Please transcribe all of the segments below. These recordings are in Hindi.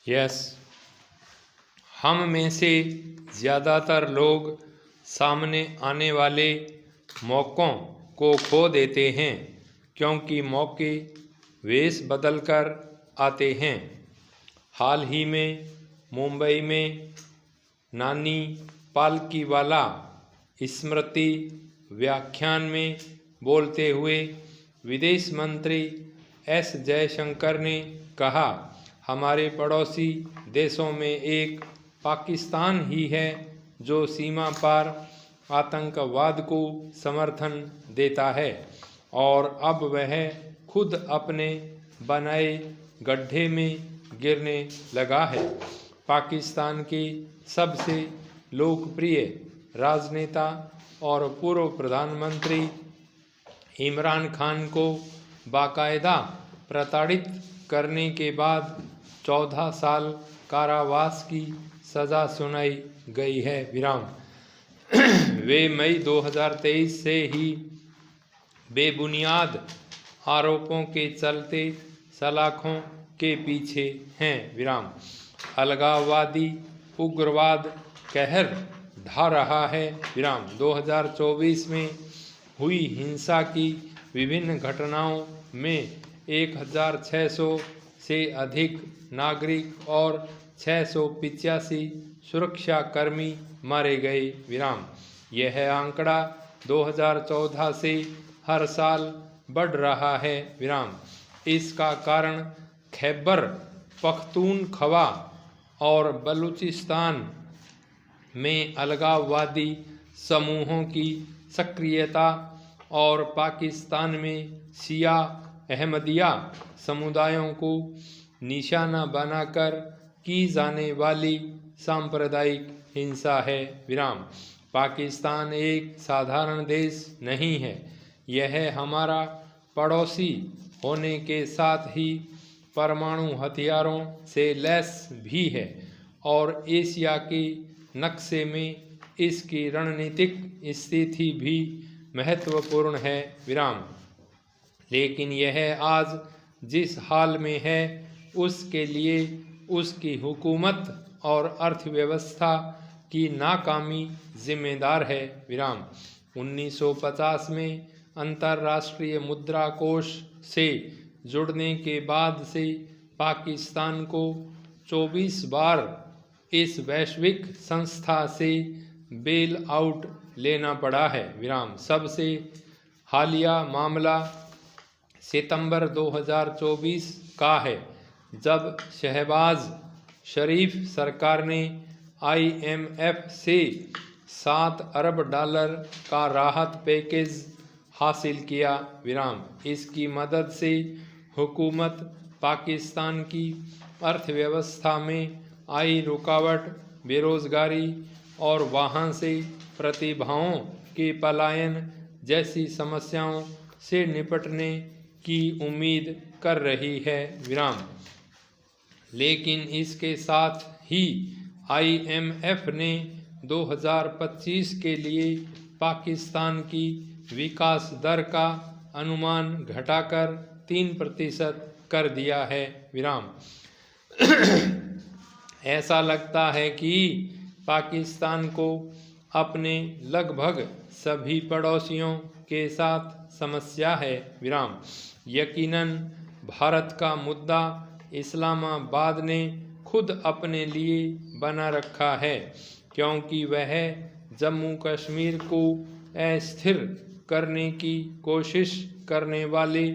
यस, हम में से ज़्यादातर लोग सामने आने वाले मौक़ों को खो देते हैं क्योंकि मौके वेश बदल कर आते हैं। हाल ही में मुंबई में नानी पालकीवाला स्मृति व्याख्यान में बोलते हुए विदेश मंत्री एस जयशंकर ने कहा, हमारे पड़ोसी देशों में एक पाकिस्तान ही है जो सीमा पार आतंकवाद को समर्थन देता है और अब वह खुद अपने बनाए गड्ढे में गिरने लगा है। पाकिस्तान के सबसे लोकप्रिय राजनेता और पूर्व प्रधानमंत्री इमरान खान को बाकायदा प्रताड़ित करने के बाद 14 साल कारावास की सज़ा सुनाई गई है। वे मई 2023 से ही बेबुनियाद आरोपों के चलते सलाखों के पीछे हैं। अलगाववादी उग्रवाद कहर ढा रहा है। 2024 में हुई हिंसा की विभिन्न घटनाओं में 1600 से अधिक नागरिक और 685 सुरक्षाकर्मी मारे गए। यह आंकड़ा 2014 से हर साल बढ़ रहा है। इसका कारण खैबर पख्तूनख्वा और बलूचिस्तान में अलगाववादी समूहों की सक्रियता और पाकिस्तान में शिया अहमदिया समुदायों को निशाना बनाकर की जाने वाली सांप्रदायिक हिंसा है। पाकिस्तान एक साधारण देश नहीं है, यह हमारा पड़ोसी होने के साथ ही परमाणु हथियारों से लैस भी है और एशिया के नक्शे में इसकी रणनीतिक स्थिति भी महत्वपूर्ण है। लेकिन यह आज जिस हाल में है उसके लिए उसकी हुकूमत और अर्थव्यवस्था की नाकामी जिम्मेदार है। 1950 में अंतर्राष्ट्रीय मुद्रा कोष से जुड़ने के बाद से पाकिस्तान को 24 बार इस वैश्विक संस्था से बेल आउट लेना पड़ा है। सबसे हालिया मामला सितंबर 2024 का है, जब शहबाज शरीफ सरकार ने IMF से $7 अरब का राहत पैकेज हासिल किया। इसकी मदद से हुकूमत पाकिस्तान की अर्थव्यवस्था में आई रुकावट, बेरोजगारी और वहाँ से प्रतिभाओं के पलायन जैसी समस्याओं से निपटने की उम्मीद कर रही है। लेकिन इसके साथ ही IMF ने 2025 के लिए पाकिस्तान की विकास दर का अनुमान घटाकर 3% कर दिया है। ऐसा लगता है कि पाकिस्तान को अपने लगभग सभी पड़ोसियों के साथ समस्या है। यकीनन भारत का मुद्दा इस्लामाबाद ने खुद अपने लिए बना रखा है, क्योंकि वह जम्मू कश्मीर को अस्थिर करने की कोशिश करने वाले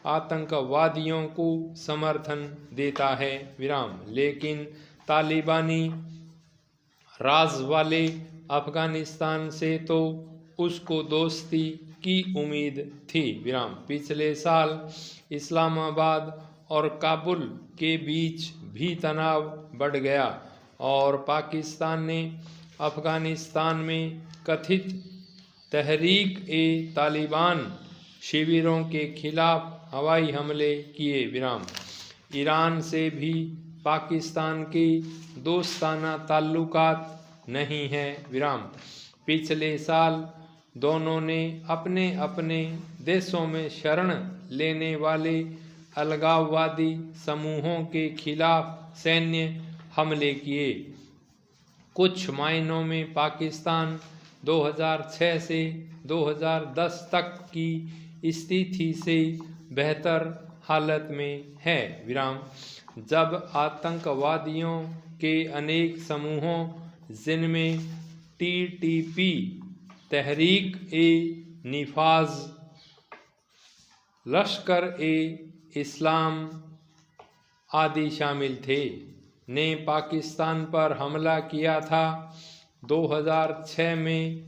आतंकवादियों को समर्थन देता है। लेकिन तालिबानी राज वाले अफगानिस्तान से तो उसको दोस्ती की उम्मीद थी। पिछले साल इस्लामाबाद और काबुल के बीच भी तनाव बढ़ गया और पाकिस्तान ने अफगानिस्तान में कथित तहरीक-ए-तालिबान शिविरों के खिलाफ हवाई हमले किए। ईरान से भी पाकिस्तान के दोस्ताना ताल्लुकात नहीं हैं। पिछले साल दोनों ने अपने अपने देशों में शरण लेने वाले अलगाववादी समूहों के खिलाफ सैन्य हमले किए। कुछ मायनों में पाकिस्तान 2006 से 2010 तक की स्थिति से बेहतर हालत में है। विराम। जब आतंकवादियों के अनेक समूहों जिनमें TTP, तहरीक-ए-निफाज, लश्कर-ए-इस्लाम आदि शामिल थे, ने पाकिस्तान पर हमला किया था। 2006 में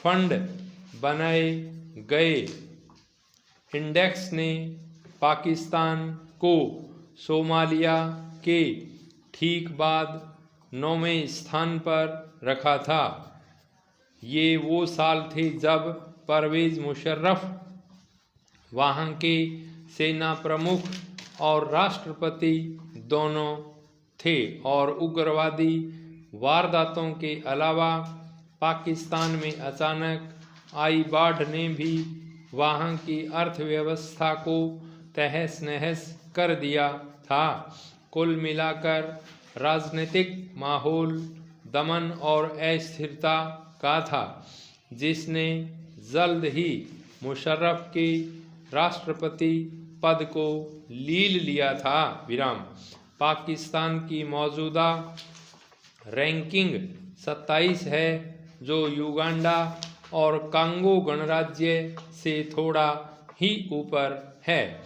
फंड बनाए गए इंडेक्स ने पाकिस्तान को सोमालिया के ठीक बाद 9वें स्थान पर रखा था। ये वो साल थे जब परवेज़ मुशर्रफ वहाँ के सेना प्रमुख और राष्ट्रपति दोनों थे और उग्रवादी वारदातों के अलावा पाकिस्तान में अचानक आई बाढ़ ने भी वहाँ की अर्थव्यवस्था को तहस नहस कर दिया था। कुल मिलाकर राजनीतिक माहौल दमन और अस्थिरता का था, जिसने जल्द ही मुशर्रफ के राष्ट्रपति पद को लील लिया था। विराम। पाकिस्तान की मौजूदा रैंकिंग 27 है, जो युगांडा और कांगो गणराज्य से थोड़ा ही ऊपर है।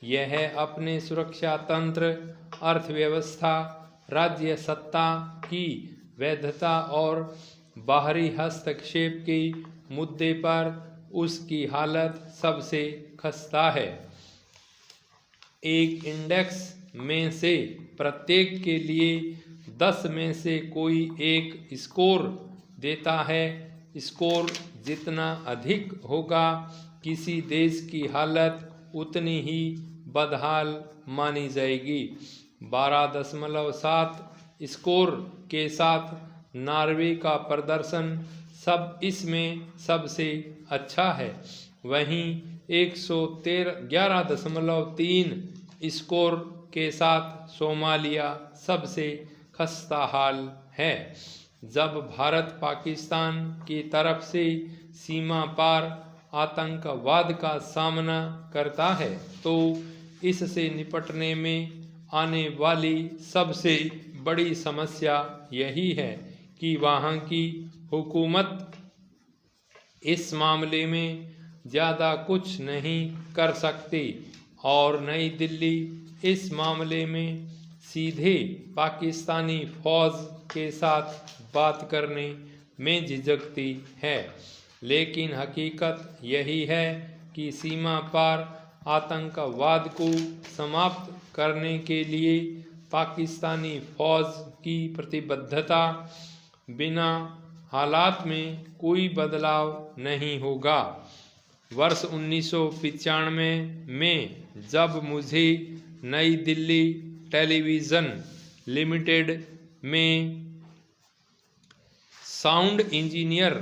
यह अपने सुरक्षा तंत्र, अर्थव्यवस्था, राज्य सत्ता की वैधता और बाहरी हस्तक्षेप के मुद्दे पर उसकी हालत सबसे खस्ता है। एक इंडेक्स में से प्रत्येक के लिए 10 में से कोई एक स्कोर देता है। स्कोर जितना अधिक होगा, किसी देश की हालत उतनी ही बदहाल मानी जाएगी। 12.7 स्कोर के साथ नॉर्वे का प्रदर्शन सब इसमें सबसे अच्छा है। वहीं 11.3 स्कोर के साथ सोमालिया सबसे खस्ता हाल है। जब भारत पाकिस्तान की तरफ से सीमा पार आतंकवाद का सामना करता है, तो इससे निपटने में आने वाली सबसे बड़ी समस्या यही है कि वहाँ की हुकूमत इस मामले में ज़्यादा कुछ नहीं कर सकती और नई दिल्ली इस मामले में सीधे पाकिस्तानी फौज के साथ बात करने में झिझकती है। लेकिन हकीकत यही है कि सीमा पार आतंकवाद को समाप्त करने के लिए पाकिस्तानी फौज की प्रतिबद्धता बिना हालात में कोई बदलाव नहीं होगा। वर्ष 1995 में जब मुझे नई दिल्ली टेलीविज़न लिमिटेड में साउंड इंजीनियर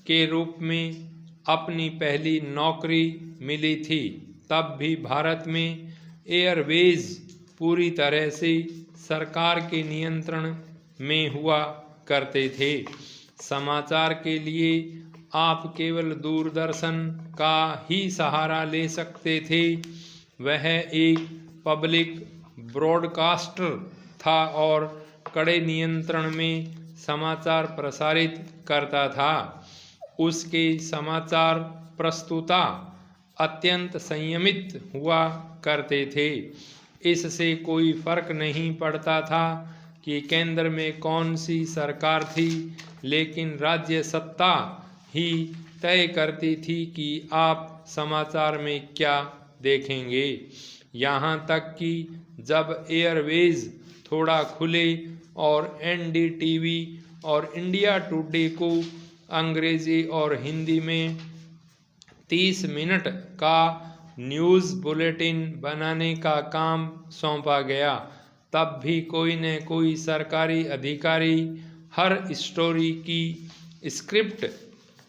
के रूप में अपनी पहली नौकरी मिली थी, तब भी भारत में एयरवेज पूरी तरह से सरकार के नियंत्रण में हुआ करते थे। समाचार के लिए आप केवल दूरदर्शन का ही सहारा ले सकते थे। वह एक पब्लिक ब्रॉडकास्टर था और कड़े नियंत्रण में समाचार प्रसारित करता था। उसके समाचार प्रस्तुता अत्यंत संयमित हुआ करते थे। इससे कोई फर्क नहीं पड़ता था कि केंद्र में कौन सी सरकार थी, लेकिन राज्य सत्ता ही तय करती थी कि आप समाचार में क्या देखेंगे। यहाँ तक कि जब एयरवेज थोड़ा खुले और NDTV और इंडिया टुडे को अंग्रेजी और हिंदी में 30 मिनट का न्यूज़ बुलेटिन बनाने का काम सौंपा गया, तब भी कोई न कोई सरकारी अधिकारी हर स्टोरी की स्क्रिप्ट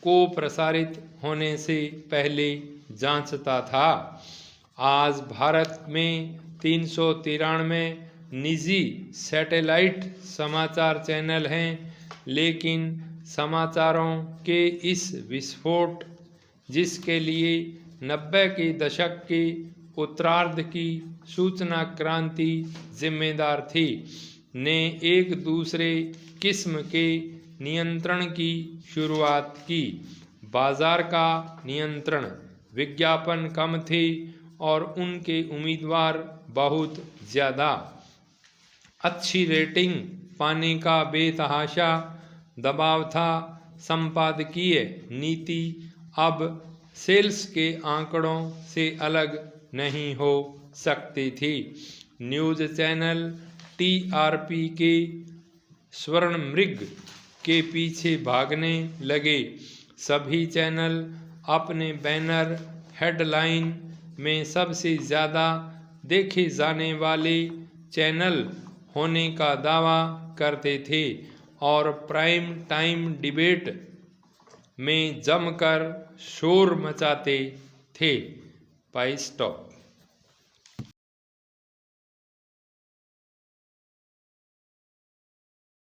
को प्रसारित होने से पहले जांचता था। आज भारत में 393 निजी सैटेलाइट समाचार चैनल हैं, लेकिन समाचारों के इस विस्फोट, जिसके लिए 90 के दशक के उत्तरार्ध की सूचना क्रांति जिम्मेदार थी, ने एक दूसरे किस्म के नियंत्रण की शुरुआत की। बाजार का नियंत्रण, विज्ञापन कम थे और उनके उम्मीदवार बहुत ज़्यादा। अच्छी रेटिंग पाने का बेतहाशा दबाव था। संपादकीय नीति अब सेल्स के आंकड़ों से अलग नहीं हो सकती थी। न्यूज़ चैनल टीआरपी के स्वर्ण मृग के पीछे भागने लगे। सभी चैनल अपने बैनर हेडलाइन में सबसे ज़्यादा देखे जाने वाले चैनल होने का दावा करते थे और प्राइम टाइम डिबेट में जमकर शोर मचाते थे। स्टॉप।